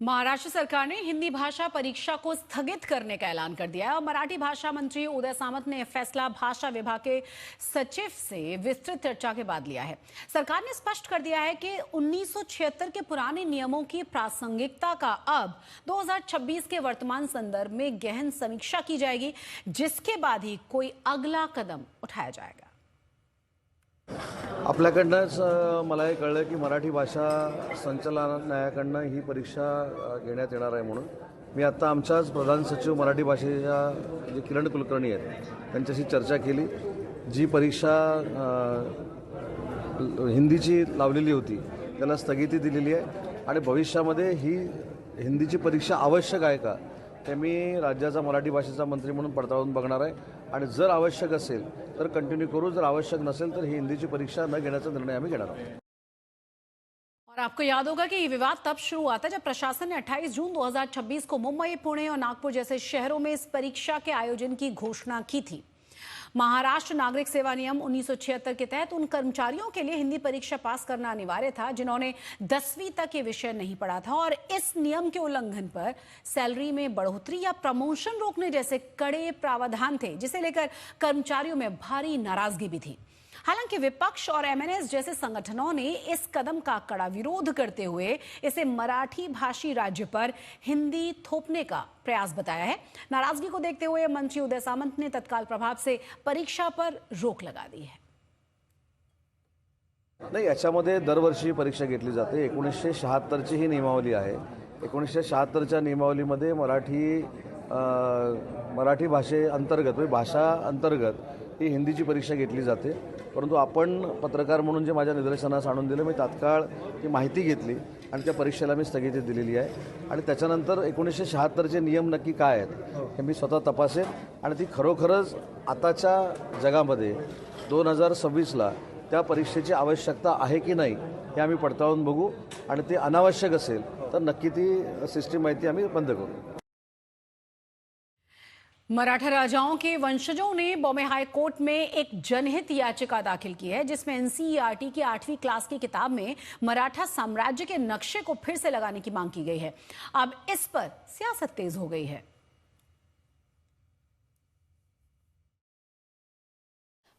महाराष्ट्र सरकार ने हिंदी भाषा परीक्षा को स्थगित करने का ऐलान कर दिया है और मराठी भाषा मंत्री उदय सामंत ने फैसला भाषा विभाग के सचिव से विस्तृत चर्चा के बाद लिया है। सरकार ने स्पष्ट कर दिया है कि 1976 के पुराने नियमों की प्रासंगिकता का अब 2026 के वर्तमान संदर्भ में गहन समीक्षा की जाएगी, जिसके बाद ही कोई अगला कदम उठाया जाएगा। आपल्याकडनंच मला हे कळलं की मराठी भाषा संचालनालयाकडनं ही परीक्षा घेण्यात येणार आहे म्हणून मी आता आमच्याच प्रधान सचिव मराठी भाषेच्या जे किरण कुलकर्णी आहेत त्यांच्याशी चर्चा केली। जी परीक्षा हिंदीची लावलेली होती त्याला स्थगिती दिलेली आहे आणि भविष्यामध्ये ही हिंदीची परीक्षा आवश्यक आहे का ते मी राज्याचा मराठी भाषेचा मंत्री म्हणून पडताळून बघणार आहे आणि जर आवश्यक असेल तर कंटिन्यू करू, जर आवश्यक नसेल तर ही हिंदीची परीक्षा न घेण्याचा निर्णय आम्ही घेणार आहोत। और आपको याद होगा कि ये विवाद तब शुरू हुआ था जब प्रशासन ने 28 जून 2026 को मुंबई, पुणे और नागपुर जैसे शहरों में इस परीक्षा के आयोजन की घोषणा की थी। महाराष्ट्र नागरिक सेवा नियम 1976 के तहत उन कर्मचारियों के लिए हिंदी परीक्षा पास करना अनिवार्य था जिन्होंने 10वीं तक ये विषय नहीं पढ़ा था और इस नियम के उल्लंघन पर सैलरी में बढ़ोतरी या प्रमोशन रोकने जैसे कड़े प्रावधान थे, जिसे लेकर कर्मचारियों में भारी नाराजगी भी थी। हालांकि विपक्ष और एमएनएस जैसे संगठनों ने इस कदम का कड़ा विरोध करते हुए इसे मराठी भाषी राज्य पर हिंदी थोपने का प्रयास बताया है। नाराजगी को देखते हुए मंत्री उदय सामंत ने तत्काल प्रभाव से परीक्षा पर रोक लगा दी है। नाही, याच्यामध्ये दरवर्षी परीक्षा घेतली जाते। 1976 ची ही नियमावली आहे। 1976च्या नियमावलीमध्ये मराठी भाषे अंतर्गत भाषा अंतर्गत ही हिंदीची परीक्षा घेतली जाते, परंतु आपण पत्रकार म्हणून जे माझ्या निदर्शनास आणून दिलं मी तात्काळ ती माहिती घेतली आणि त्या परीक्षेला मी स्थगिती दिलेली आहे आणि त्याच्यानंतर 1976चे नियम नक्की काय आहेत हे मी स्वतः तपासेन आणि ती खरोखरच आताच्या जगामध्ये 2026ला त्या परीक्षेची आवश्यकता आहे की नाही हे आम्ही पडताळून बघू आणि ते अनावश्यक असेल तर नक्की ती सिस्टीम माहिती आम्ही बंद करू। मराठा राजाओं के वंशजों ने बॉम्बे हाई कोर्ट में एक जनहित याचिका दाखिल की है, जिसमें एनसीईआरटी की 8वीं क्लास की किताब में मराठा साम्राज्य के नक्शे को फिर से लगाने की मांग की गई है। अब इस पर सियासत तेज हो गई है।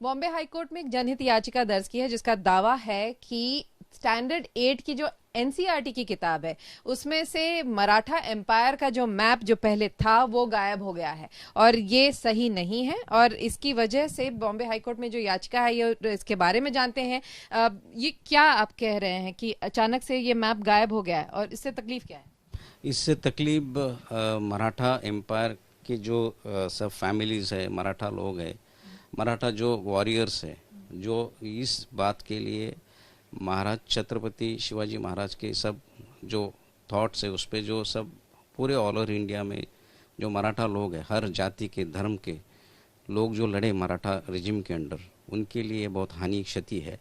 बॉम्बे हाईकोर्ट में एक जनहित याचिका दर्ज की है जिसका दावा है कि स्टैंडर्ड 8 की जो एनसीईआरटी की किताब है उसमें से मराठा एम्पायर का जो मैप जो पहले था वो गायब हो गया है और ये सही नहीं है और इसकी वजह से बॉम्बे हाईकोर्ट में जो याचिका है ये इसके बारे में जानते हैं। ये क्या आप कह रहे हैं कि अचानक से ये मैप गायब हो गया है और इससे तकलीफ क्या है? इससे तकलीफ मराठा एम्पायर की जो सब फैमिलीज है, मराठा लोग है, मराठा जो वॉरियर्स है, जो इस बात के लिए महाराज छत्रपति शिवाजी महाराज के सब जो थॉट्स है उस पर जो सब पूरे ऑल ओवर इंडिया में जो मराठा लोग हैं, हर जाति के धर्म के लोग जो लड़े मराठा रिजिम के अंडर, उनके लिए बहुत हानि क्षति है।